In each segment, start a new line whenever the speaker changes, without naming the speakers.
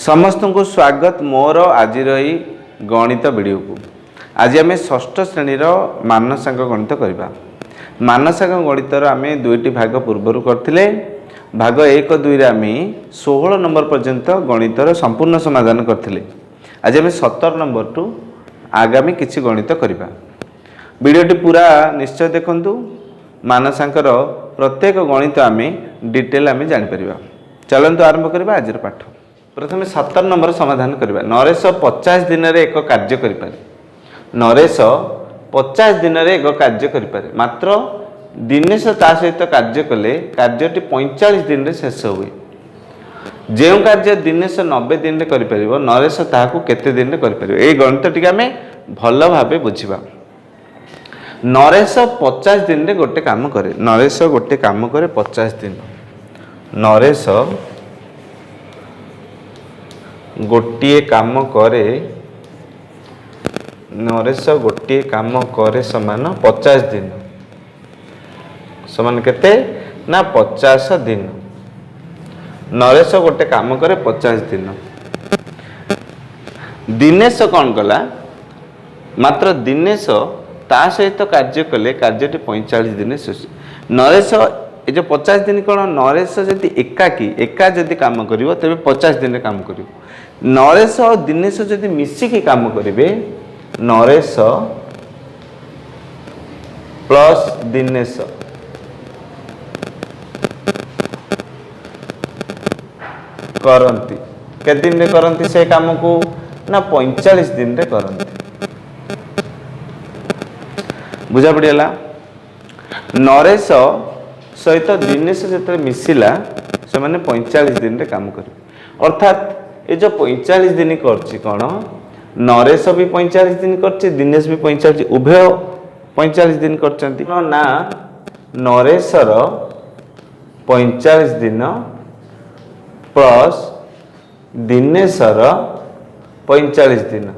समस्त को स्वागत मोर आज गणित वीडियो को। आज आम षष्ठ श्रेणी मानसांक गणित करवा। मानसांक गणितर आम दुईटी भाग पूर्वर करते। भाग 1 2 आम 16 नंबर पर्यंत गणितर संपूर्ण समाधान करते। आज आम 17 नंबर टू आगामी किसी गणित करवा। वीडियोटी पूरा निश्चय देखंतु। मानसांकर प्रत्येक गणित आम डिटेल आम जापर। चलतु आरंभ करवा आज पाठ। प्रथम 17 नंबर समाधान करवा। नरेश 50 दिन में एक कार्य करें। नरेश 50 दिन में एक कार्य करें, मात्र दिनेश ता सहित कार्य कले कार्यटी 45 दिन में शेष हुए। जो कार्य दिनेश 90 दिन में कर नरेश ताकू केते दिन में कर। ये गणित टी आम भल भाव बुझा। नरेश 50 दिन में गोटे काम करे। नरेश गोटे काम करे 50 दिन। नरेश गोटे काम करे। नरेश गोटे काम करे समान 50 दिन समान केते ना 50 दिन। नरेश गोटे काम करे 50 दिन। दिनेश कौन कला, मात्र दिनेश ता सहित कार्य कले कार्यटी 45 दिन शेष। नरेश ये जो 50 दिन कौन, नरेश जदि एका जदि काम करिवो तबे 50 दिन काम करिवो। नरेश और दिनेश जदि मिसिकी काम करेंगे, नरेश प्लस दिनेश करंती के दिन रे करंती से काम को ना 45 दिन रे करंती। बुझा पड़ेगा। नरेश सहित दिनेश जो मिसिला से मैंने 45 दिन रे काम करे। अर्थात ये जो 45 दिन करछि कौन, नरेश भी 45 दिन करछि, दिनेश भी 45, उभय 45 दिन करछंती ना। नरेशर 45 दिन प्लस दिनेशर 45 दिन।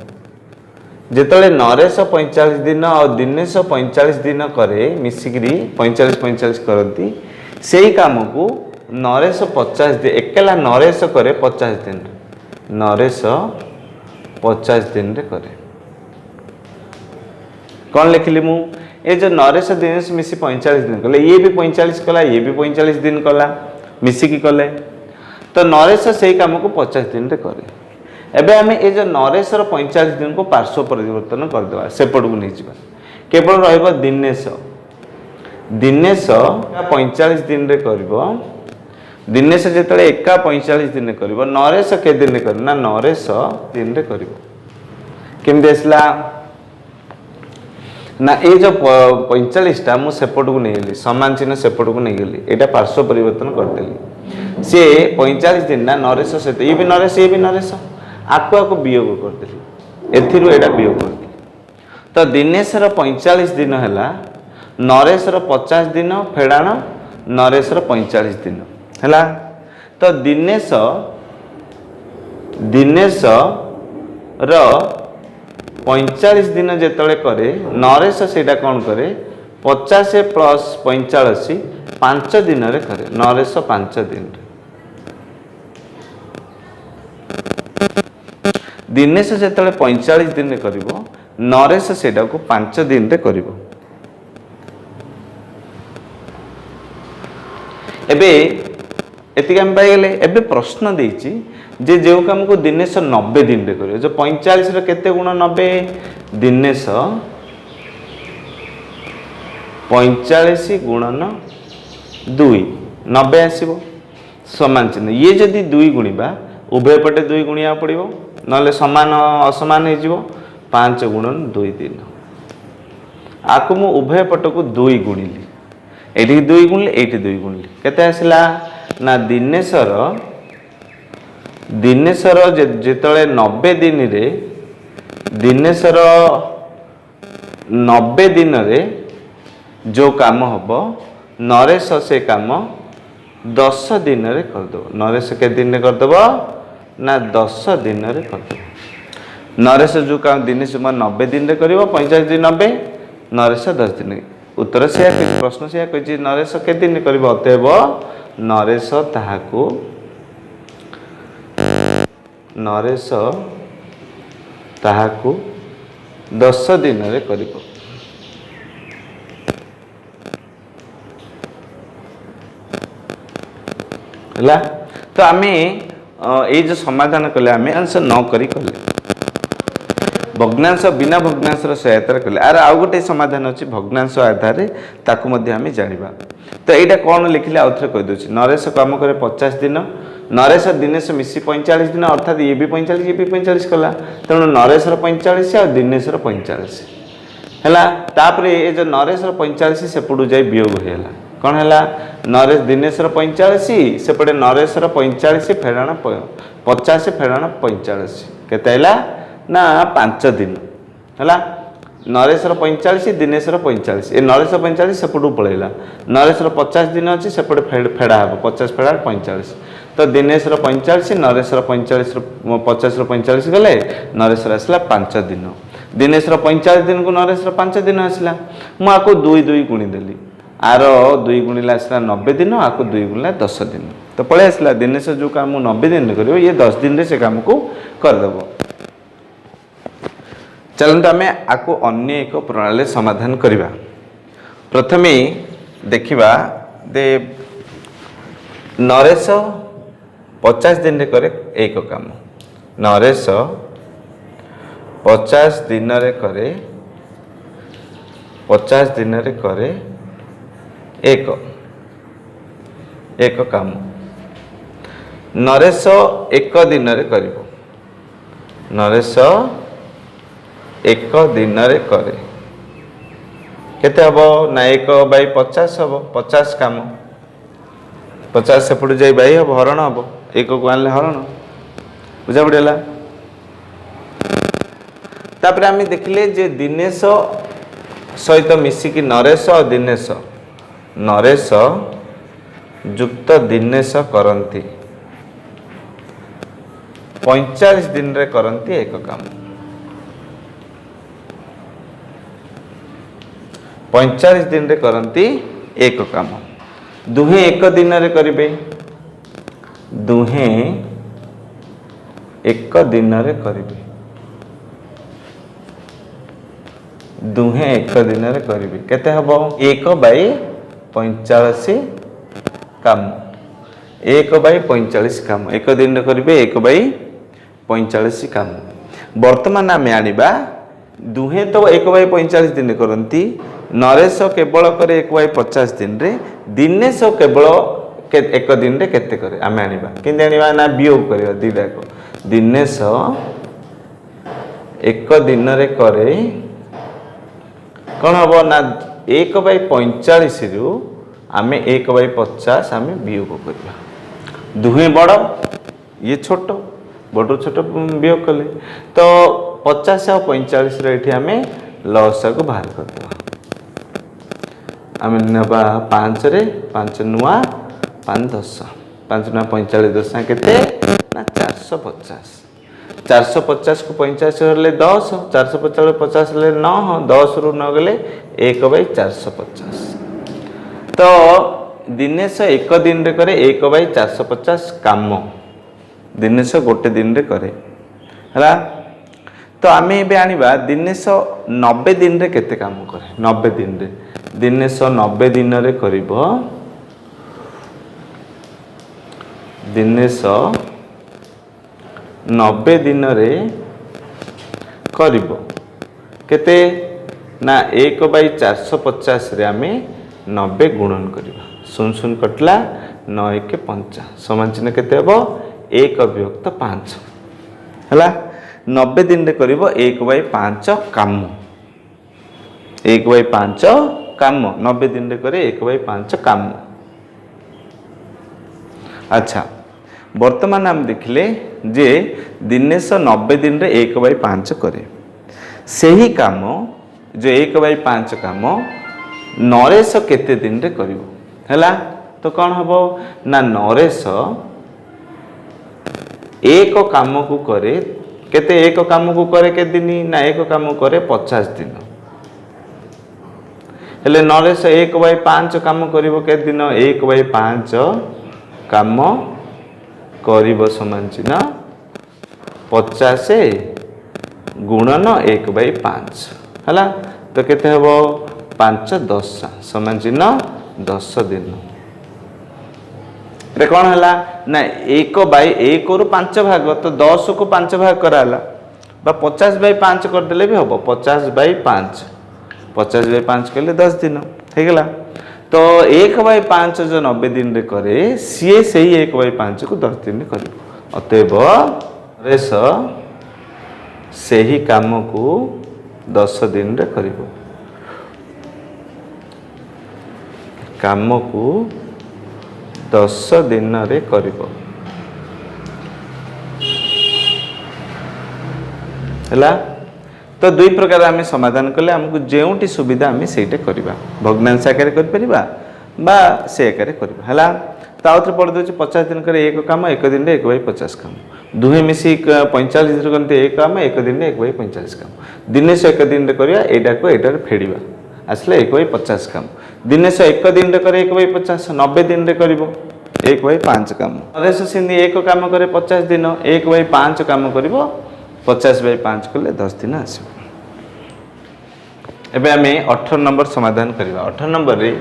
जेतले नरेश 45 दिन और दिनेश 45 दिन करे मिसिकरी 45 करती, सेही काम को नरेश 50 दिन एकला नरेश करे 50 दिन। नरेश 50 दिन रे करे। कौन लिखली मु, ये जो नरेश दिनेश मिसी 45 दिन कले, ये भी 45 कला, ये भी 45 दिन कला, मिसिकी कले, तो नरेश से काम को 50 दिन रे करे। एबे आमे ये जो नरेशर 45 दिन को पार्श्व परिवर्तन कर देबा, सेपट को नहीं जिबा। केवल रहइबो दिनेश। दिनेश 45 दिन रे करबो। दिनेश जिते एका 45 दिन कर, नरेश के दिन कर ना नरेश दिन कर। केमती आसला ना ये जो 45टा मुझे सेपट को नहीं गली, सामान चिन्ह सेपट को नहीं गली, यहाँ पार्श्व परिवर्तन करदेली। सी 45 दिन ना नरेश सहित ये भी नरेश, ये भी नरेश, आपको वियोग करदेली। एथिरु एटा वियोग करदेली। तो दिनेशर 45 दिन है, नरेशर 50 दिन फेड़ाण, नरेशर 45 दिन है। तो दिनेश रो 45 दिन जेतले करे, नरेश सेटा कौन करे 50 प्लस 45 5 दिन रे करे। नरेश 5 दिन रे। दिनेश जेतले 45 दिन रे करिवो, नरेश सेटा को 5 दिन रे करिवो। एबे एति काम पाइगले। एबे प्रश्न देछि जे जो काम को दिनेश 90 दिन रे करियो, जो 45 रे केते गुण 90, दिनेश 45 गुणन 2 90 आसीबो समान चिन्ह। ये जदि 2 गुणिबा उभय पटे 2 गुणिया पड़िबो, नले समान असमान हो जिवो। 5 गुणन 2 दिन। आकु मु उभय पट को 2 गुणिली, एठी 2 गुणिले, एठी 2 गुणिली, केते आसिला ना दिनेशर जेतले 90 दिन रे, दिनेशर 90 दिन रे जो काम हबो, नरेश से काम 10 दिन रे कर दो। नरेश के दिन रे कर दबो ना 10 दिन रे कर दो। नरेश जो काम दिनेश 90 दिन रे करिवो, 45 दिन 90, नरेश 10 दिन। उत्तर से प्रश्न से कहि नरेश के दिन करिवो, अतएव नरेश ताहाकू नरेश ताहाकू 10 दिन रे करिब। हला तो आमे ये जो समाधान कले आमे आंसर न करी कले भग्नांश बिना भग्नांश सहायता कले आर आउ गोटे समाधान अच्छी भग्नांश आधार ताकू मध्य आमे जानिबा। तो यहाँ कौन लिखिले आउ थे कहीदे नरेश काम करे 50 दिन नरेश दिनेश मिसी 45 दिन अर्थात ये भी 45 ये भी 45 कला तेणु नरेश 45 और दिनेश 45 है तापर ये जो नरेश 45 सेपटू जाए वियोग होगा कौन है नरेश दिनेश 45 सेपटे नरेश 45 फेराण 50 फेराण 45 केते ना 5 दिन है नरेश 45 दिनेश 45 ए नरेश 45 सेपटू पलैला नरेश 50 दिन अच्छी सेपटे फेड़ा हे 50 फेड़ा 45 तो दिनेश 45 नरेश 45 50 45 गले नरेश आसला 5 दिन दिनेश 45 दिन को नरेश 5 दिन आसला मुझे 2 2 गुणीदेली आर 2 गुणिले आसला 90 दिन आपको 2 गुणिले 10 दिन तो पलि आसला दिनेश जो काम 90 दिन कर ये 10 दिन से काम को करदेव। चलते आम आपको अन्य एक प्रणाली समाधान करवा। प्रथमे देखा दे नरेश 50 दिन रे करे एक काम नरेश 50 दिन रे करे 50 दिन रे करे एक एक काम नरेश 1 दिन रे करिवो नरेश 1 दिन रे करे केते हबो ना 1/50 हबो 50 काम 50 सेपट जाई बाई हम हरण हम एक को आनले हरण बुझा पड़ेगा। तापर आम देखिले जे दिनेश सहित मिसिकी नरेश और दिनेश नरेश युक्त दिनेश करती 45 दिन रे करती एक काम 45 दिन रे करती एक काम दुहे 1 दिन रे करिवे दुहे 1 दिन रे करिवे दुहे 1 दिन रे करिवे केते हबो 1/45 काम 1/45 काम 1 दिन रे करिवे 1/45 काम। वर्तमान आम आनिबा दुहे तो 1/45 दिन करती नरेश केवल करे 1/50 दिन रे दिनेश केवल 1 दिन रे केते करे आम आनिबा किंतु आनिबा ना वियोग करबा दीटा को दिनेश 1 दिन रे करे कौन हम ना 1/45 रु आम 1/50 आम वियोग करवा दुहे बड़ ये छोट बड़ छोट वियोग कले तो 50 और 45 ये आम लसा को बाहर करदे आम नवा 5 रे 5 नुआ 5 10 5 नुआ 45 10 केते ना 450 450 को 50 हेल्ले 10 450 50 हेल्ले 9 10 रु 9 गले 1/450 तो दिनेश 1 दिन रे करे 1/450 काम दिनेश गोटे दिन रे करे हला तो आम ए आनिबा दिनेश 90 दिन रे केते काम करे 90 दिन रे दिनेश 90 दिन रे करिवो दिनेश 90 दिन रे करिवो केते ना 1/450 रे आम 90 गुणन करवा 0 कटला 9 1 5 समान चिन्ह केते हबो 1/5 हला 90 दिन रे करिवो 1/5 काम 1/5 काम 90 दिन रे करे 1/5 काम। अच्छा वर्तमान हम देखिले जे दिनेश 90 दिन रे 1/5 करे सही काम जो 1/5 काम नरेश केते दिन रे करिवो हैला तो कौन हबो ना नरेश एक काम को करे केते एक काम को करे के दिन ना एक काम करे 50 दिन हेले नरेश 1/5 काम करिवो के दिन 1/5 काम करिवो समान चिन्ह 50 गुणन 1/5 है। तो केते हम 5 10 समान चिन्ह 10 दिन रे कौन है ना 1/1 रु 5 भाग तो 10 को 5 भाग कराला 50/5 करदेले भी हम 50/5 50/5 कले 10 दिन हो गला। तो 1/5 जो 90 दिन रे करे सी से 1/5 को 10 दिन रे कर अतएव रेस से ही काम को 10 दिन रे करिवो काम को 10 दिन रे करिवो हैला। तो दुई प्रकार आम समाधान कले आमको जोटी सुविधा आम से करवा भग्नांश आकार बा से आकार करवा। तो आउे पढ़ी दूसरे 50 दिन कर एक काम 1 दिन 1/50 काम दुहे मिसी 45 दिन करते एक काम 1 दिन 1/45 काम दिन से 1 दिन करवा यहाँ को यहाँ फेड़ा आसला 1/50 काम दिन से 1 दिन कर 1/50 90 दिन कर 1/5 काम सिंधी एक काम करे 50 दिन 1/5 काम कर 50/5 कले 10 दिन आस। एबे आम 18 नंबर समाधान करवा। 18 नंबर रे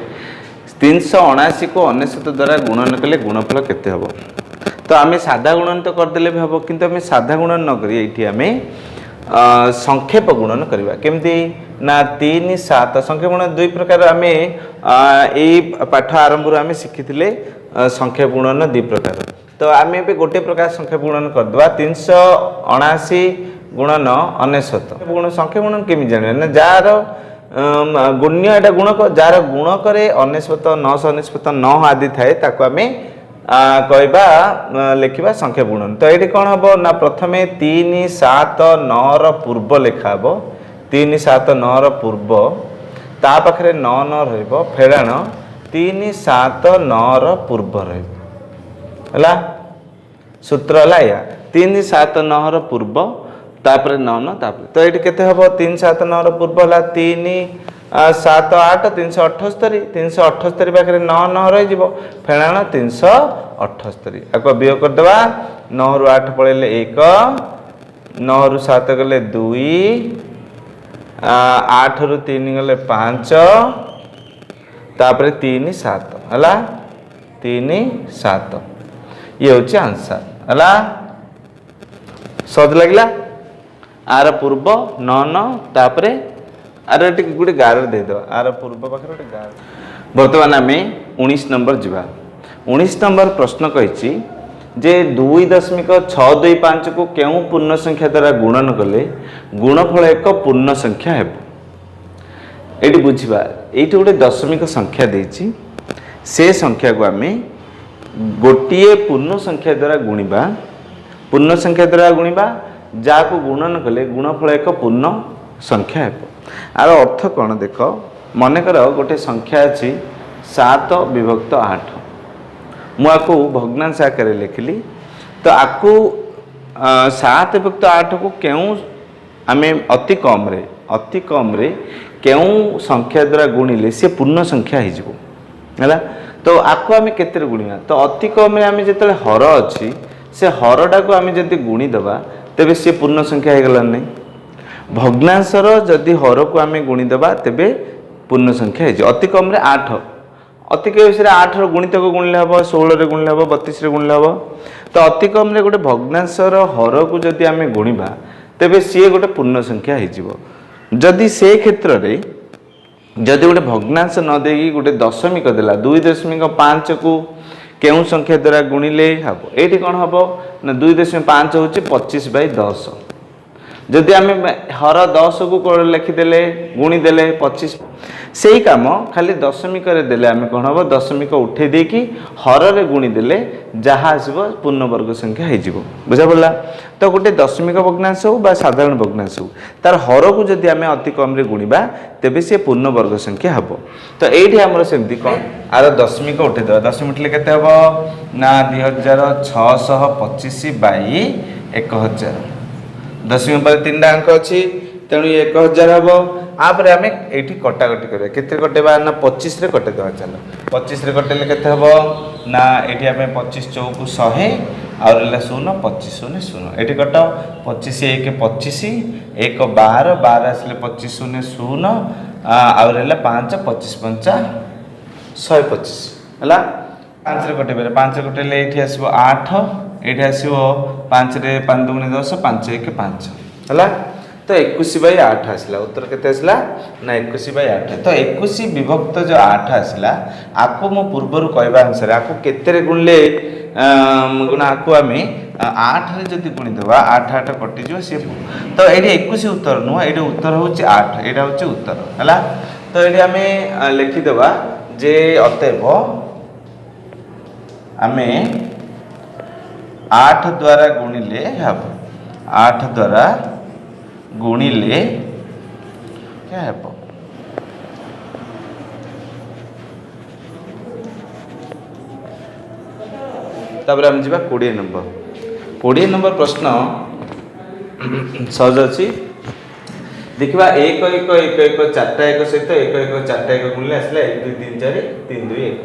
379 को 99 द्वारा गुणन कले गुणफल केते हबो। तो आम साधा गुणन तो करदेले भी हम किंतु आम साधा गुणन न करी एठी आम संक्षेप गुणन करवा केमती ना 3 7 संक्षेप गुणन दुई प्रकार आम ए पाठ आरंभ आम शिखिथिले संक्षेप गुणन दुई प्रकार। तो आम ए गोटे प्रकार संक्षेप गुणन करदवा 379 गुणन 99 गुण संख्या गुणन केमी जाने ना जार गुण्य एटा गुणक जार गुणक 99 999 9 आदि थाए ताको आमे कहबा लिखिबा संख्या गुणन। तो ये कौन हम ना प्रथमे 3 7 9 र पूर्व लिखा हम 3 7 9 र पूर्व ता पाखरे 9 9 रहइबो फेराण 3 7 9 र पूर्व रहइबो हला सूत्र हला या 3 7 9 र पूर्व तापर 9 9 तापर। तो ये केते हबो 3 7 9 र पूर्व हला 3 7 8 378 378 पाखे 9 9 रही फेणाण 378 आपको वियोग करदे 9 रु 8 पड़े 1 9 रु 7 गले 2 8 रु 3 गले 5 तापर 3 7 है 3 7 ये हूँ आंसर है सहज लगे आर पूर्व 9 9 तापर आर गोटे गार देदेव आर पूर्व पाखे गोटे गार। बर्तमान आम 19 नंबर जावा। 19 नंबर प्रश्न कही जे 2.625 को क्यों पूर्ण संख्या द्वारा गुणन कले गुणफल एक पूर्ण संख्या है। ये बुझा ये गोटे दशमिक संख्या देछि से संख्या को आम गोटे पूर्ण संख्या द्वारा गुणिबा पूर्ण संख्या द्वारा गुणिबा जाको गुणन कले गुणफल एक पूर्ण संख्या है। आर अर्थ कौन देख मनकर गोटे संख्या अच्छी 7 विभक्त 8 मुझे भग्नांश आकार लिखिली। तो आपको 7 विभक्त 8 को क्यों आम अति कम रे क्यों संख्या द्वारा गुणिले सी पूर्ण संख्या है। तो आपको आम के गुणिया तो अति कम आम जो हर अच्छी से हरटा को आम जब गुणीदबा तेबे सी पूर्ण संख्या हो गला नहीं। भग्नांशर जदि हर को आम गुणीदबा तेबे पूर्ण संख्या है। अति कम 8 अति कम 8 गुणित को गुणिले हम 16 रे गुणिले हम 32 रे गुणिले हम। तो अति कम गोटे भग्नांशर हर को जदि आम गुणिबा तेबे सी गोटे पूर्ण संख्या हो। जदि से क्षेत्र में जदि गोटे भग्नांश न देगी गोटे दशमिक देला 2.5 को केउं संख्या द्वारा गुणिले हम ये कौन हम ना 2.5 हूँ 25/10 जदि आम हर 10 को लिखिदेले गुणीदेले 25 से ही काम खाली दशमिक देले आम कौन हम दशमिक उठे देकी हर रे गुणीदेले जहाँ आसब पूर्ण वर्ग संख्या हो बुझा पड़ा। तो गोटे दशमिक भग्नांश हो बा साधारण भग्नांश हो तार हर को जदि आम अति कम गुणिबा तेबे सी पूर्ण वर्ग संख्या हम। तो ये आमर सेमती कौन आर दशमिक उठेदेवा दशमिक उठे के ना 2625/1000 दशमिक पर 3टा अंक अच्छी तेणु 1000 हम। आपर आम ये कटाकटी करें केते कटेबा ना 25 कटेदेवा चलो 25 कटेले केते हम ना ये 25 चौक 100 आउ रहा 0 25 0 0 ये कट 25 1 25 1 12 12 आसले 25 0 0 आउ रहा 5 25 5 125 है 5 रे कटे 5 रे कटेले ये आसो 8 ये आसो 5 रे 5 दूनी 10 5 1 5 है तो 21/8 आसला उत्तर केते आसला ना 21/8 तो 21 विभक्त जो 8 आसला आपको मो पूर्वर कहबा अनुसार आपको केते रे गुणले गुणा आपको आमे 8 रे जति गुणी देबा 8 8 कटि जो से तो एडी 21 उत्तर नु एडी उत्तर होची 8 एडा होची उत्तर हला तो एडी आमे लिखि देबा जे अतएव आमे 8 द्वारा गुणिले हब 8 द्वारा गुणिले क्या है तब हम जा 20 नंबर प्रश्न सहज अच्छी देखा 1 1 1 1 4टा 1 सहित 1 1 4टा 1 गुणिले आसला 1 2 3 4 3 2 1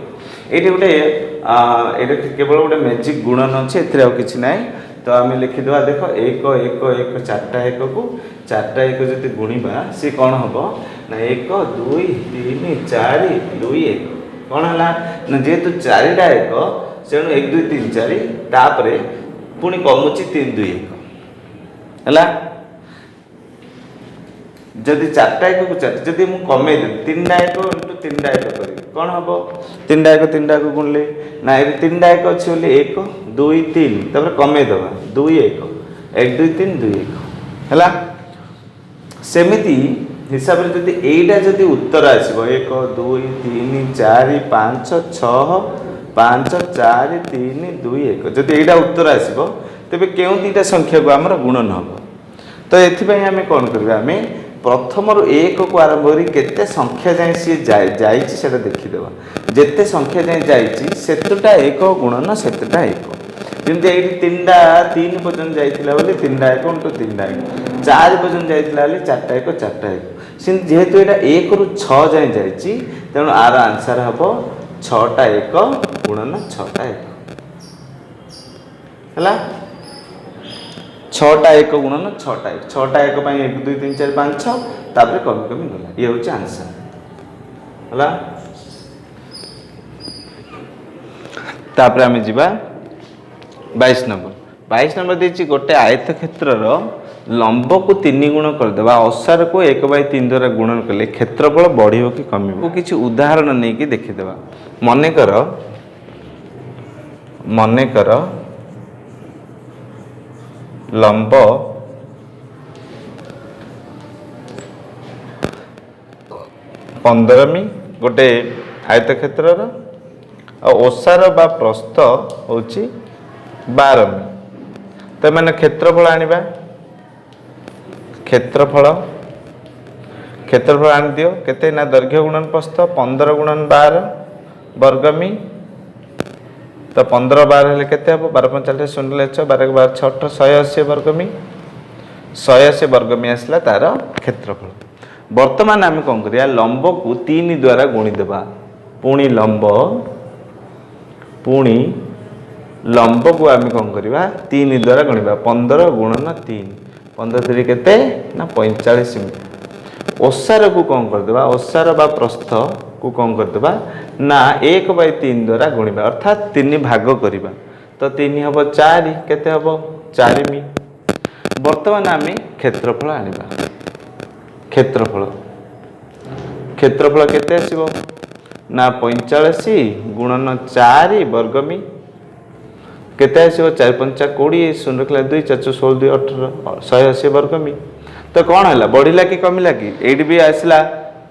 ये गोटे ये केवल गोटे मैजिक गुणन अच्छे ए ना तो आम लिखिदेवा देख 1 1 1 4टा 1 को 4टा 1 जो गुणा सी कौन हम ना 1 2 3 4 2 1 कौन है ना जेहेतु 4टा 1 से 1 2 3 4 तापर पुणी कमुची 3 2 1 है जदि 4टा 1 को 4 जदि मुझे कमे देवी 3टा 1 इंटू 3टा 1 कर कौन हम 3टा 1 3टा 1 गुणले ना ये 3टा 1 अच्छे बोले 1 2 3 तापर कमे दबा 2 1 1 2 3 2 1 है सेमिति हिसाब से जदि एटा जदि उत्तर आसो 1 2 3 4 5 6 5 4 3 2 1 जदि एटा उत्तर आसो तेरे क्यों दीटा संख्या को आमर गुणन हम तो ये आम कौन करवा आम प्रथम रु 1 को आरंभ कर संख्या जाए सी जा देखीदेवा जिते संख्या जाए जातुटा 1 गुणन सेतुटा 1 जमी ये 3टा 3 पर्यटन जाइला बोले 3टा 1 इंटू 3टा 1 4 पर्यटन जाइला बोले 4टा 1 4टा 1 जेहेतु यहाँ 1 रु 6 जाए जाइए तेणु आर आंसर हम 6टा 1 गुणन 6टा 1 है 6टा 1 गुणन 6टा 1 6टा 1 पर 1 2 3 4 5 6 तापर कमी कमी गला ये हूँ आंसर है तापर आम जा 22 नंबर देखिए गोटे आयत क्षेत्र लंब को 3 गुण करदे असार को 1/3 द्वारा गुणन कले क्षेत्रफल बढ़ो कि कम किसी उदाहरण नहीं कि देखीदेवा मनेकर लंब 15 मी गोटे आयत क्षेत्र ओसार बा प्रस्थ होची 12 मी तो मैंने क्षेत्रफल आनिबा क्षेत्रफल आनि दियो केते ना दैर्घ्य गुणन प्रस्थ 15 गुणन 12 वर्गमी तो 15 12 हेले केते हबो 12 45 0 6 12 12 6 180 वर्गमी 180 वर्गमी आसला तार क्षेत्रफल वर्तमान आम कौन करिया लंब को 3 द्वारा गुणी देबा पुणी लंब को आम कौन करवा 3 द्वारा गणवा 15 गुणन 3 15 3 केते ना 45 ओसार को कौन करदेबा ओसार बा प्रस्थ को कौन करदेबा ना 1/3 द्वारा गुणवा अर्थात 3 भाग करवा तो 3 हम 4 केते हम 4 मी वर्तमान आम क्षेत्रफल आनिबा क्षेत्रफल केते आसीबो ना 45 गुणन 4 वर्गमी केते आसीबो 4 5 20 0 2 4 16 2 18 180 वर्गमी तो कौन है बढ़िला कि कमिला कि एडी भी आसला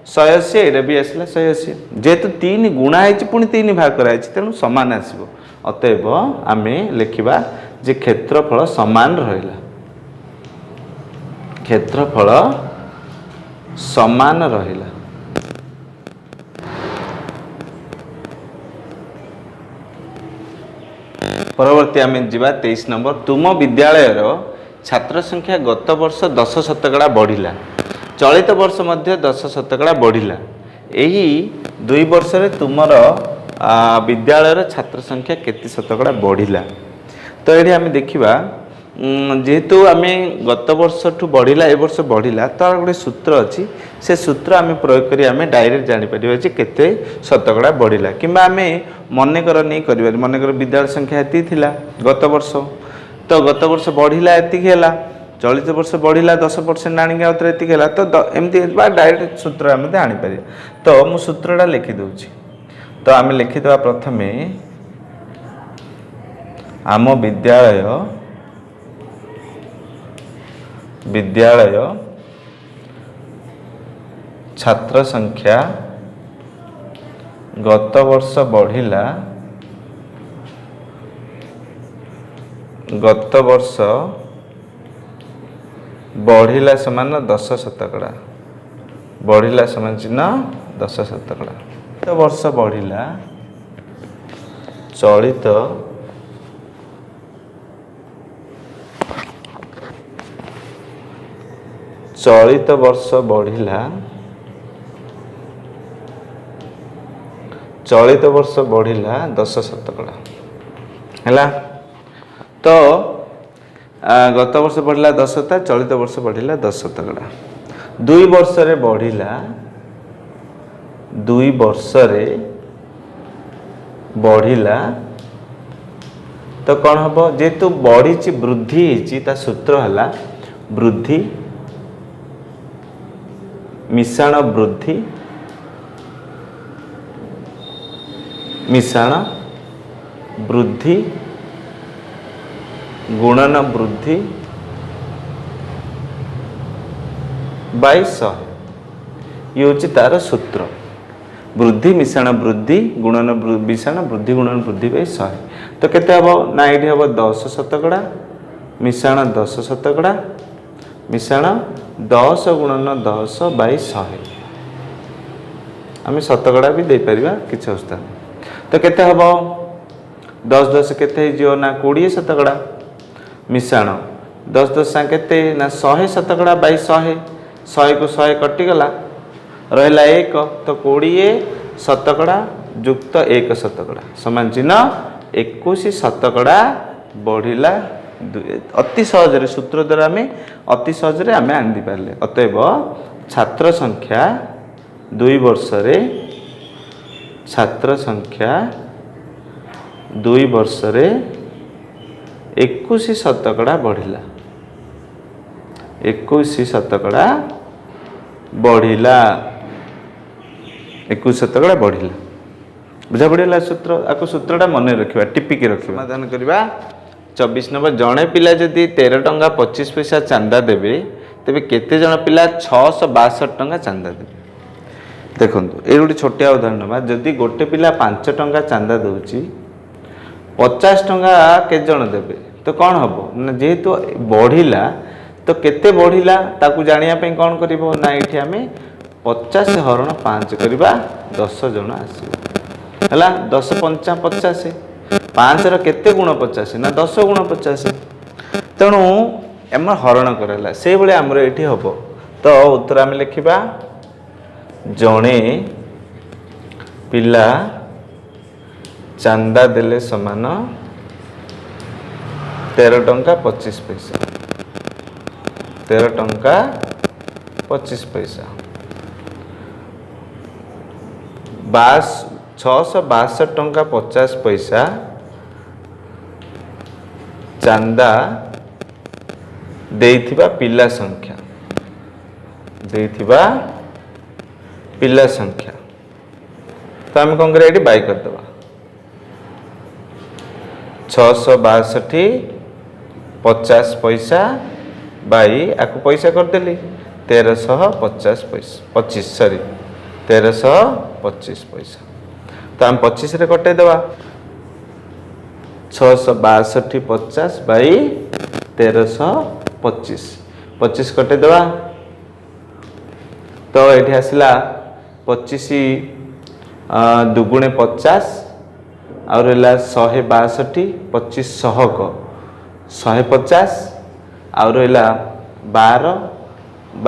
180 एडा भी आसला 180 जेहेतु 3 गुणा है पुणी 3 भाग कराई तेणु समान आसबो अतएव आम लिखा जे क्षेत्रफल समान रहिला क्षेत्रफल समान रहिला परवर्ती आम जा 23 नंबर तुम विद्यालय छात्र संख्या गत वर्ष 10% बढ़िला चलित वर्ष मध्य 10% बढ़िला यही 2 वर्ष रे तुमर विद्यालय छात्र संख्या केते शतकड़ा बढ़िला तो ये आम देखा जेहेतु आम गत वर्ष ठू बढ़ला ए वर्ष बढ़ला तार गोटे सूत्र अच्छी से सूत्र आम प्रयोग कर आम डायरेक्ट जापर केते शतकड़ा बढ़ला कि आम मनकर नहीं कर मनकर विद्यालय संख्या ये थी गत वर्ष तो गत वर्ष बढ़ला ये चलित वर्ष बढ़ला 10% आनिक आउे ये तो एमती डायरेक्ट सूत्र आम आनीपर तो मु सूत्रटा लिखिदे तो आम लिखिद प्रथम आम विद्यालय छात्र संख्या गत वर्ष बढ़िला गत वर्ष बढ़िला समान 10 शतकड़ा बढ़िला समान चिन्ह 10 शतकड़ा गत वर्ष बढ़िला चलित वर्ष बढ़िला चलित वर्ष बढ़िला 10 शतकड़ा है तो गत वर्ष बढ़िला 10 शतकड़ा चलित वर्ष बढ़िला 10 शतकड़ा 2 वर्ष रे बढ़िला 2 वर्ष रे बढ़िला तो कौन हम जेहेतु बढ़ी वृद्धि होती ता सूत्र है वृद्धि मिश्रण वृद्धि मिश्रण वृद्धि गुणन वृद्धि बाय 100 ये हूँ तार सूत्र वृद्धि मिश्रण वृद्धि गुणन मिश्रण वृद्धि गुणन वृद्धि बाय 100 तो केते हम ना ये हम 10 शतकड़ा मिश्रण 10 शतकड़ा मिश्रण 10 गुणन 10 बाय 100 आम शतकड़ा भी दे पारिबा किछ अवस्था तो केते हम 10 10 केते जो ना 20 शतकड़ा मिश्रण 10 10 केते ना 100 शतकड़ा बाय 100 100 को 100 कटिगला रहा 1 तो 20 शतकड़ा युक्त 1 शतकड़ा समान चिन्ह 21 शतकड़ा बढ़िला अति सहज सूत्र द्वारा आम अति सहज आम आनी पारे अतएव छात्र संख्या 2 वर्ष रे छात्र संख्या 2 वर्ष रे 21 शतकड़ा बढ़िला 21 शतकड़ा बढ़िला 21 शतकड़ा बढ़िला बुझा पड़ा सूत्र आपको सूत्रटा मन रखा टिपिकी रखा समाधान करवा 24 नंबर जड़े पिला जदि 13 टंका 25 पैसा चांदा देवे तेबे केते जन पिला 662 टंका चांदा देवे देखो ये गोटे छोटिया उदाहरण ना जदि गोटे पिला 5 टंका चांदा दूची 50 टंका के जन देवे तो कौन हम ना जेहेतु बढ़िला तो केते बढ़िला ताकू जानिया पे कौन करिवो ना एठी आमे 50 हरण 5 करबा 10 जन आसीबो हला 10 पंचा 50 5 रो केते गुण 50 ना 10 गुण 50 तेणु एम हरण कराला से भाई आमर ये हम तो उत्तर आम लिखा जड़े पिला चांदा देले समान 13 टंका 25 पैसा 13 टंका 25 पैसा 662 टंका 50 पैसा चांदा देइथिबा पिला संख्या देइथिबा पिला संख्या तो आम कौन करें बाई करदे 662 50 पैसा बाई आपको पैसा करदेली 1350 पैसा 25 सॉरी 1325 पैसा तो आम 25 रे कटे देवा 662 50 बाई 1325 25 कटे देवा तो ये आसला 25 दुगुणे 50 और रहा 162 25 100 150 और रहा 12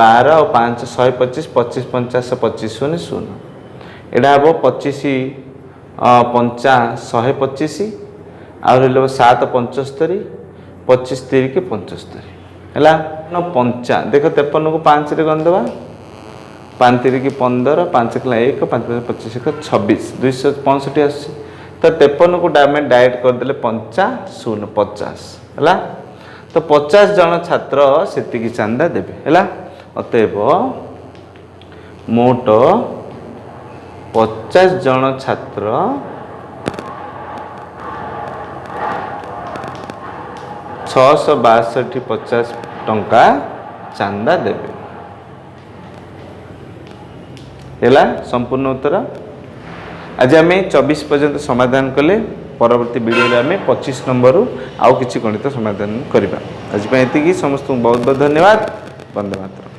12 और 5 125 25 50 25 शून्य शून्य यहाँ हम 25 पंचा 125 आउ रहा 7 75 25 3 की 75 है 5 देख 53 को 5 रे गण देवा 5 3 की 15 5 किला 1 5 25 26 265 आस तो 53 को डायरेक्ट करदे 5 0 50 है तो 50 जन छात्र से चांदा देवे है अतएव मोट 50 जन छात्र 662.50 टंका चांदा देवे है संपूर्ण उत्तर। आज आम 24 पर्यंत समाधान कले परवर्ती वीडियो आम 25 नंबर आउ किसी गणित समाधान करवा। आज ये समस्त बहुत बहुत धन्यवाद। वंदे मातरम।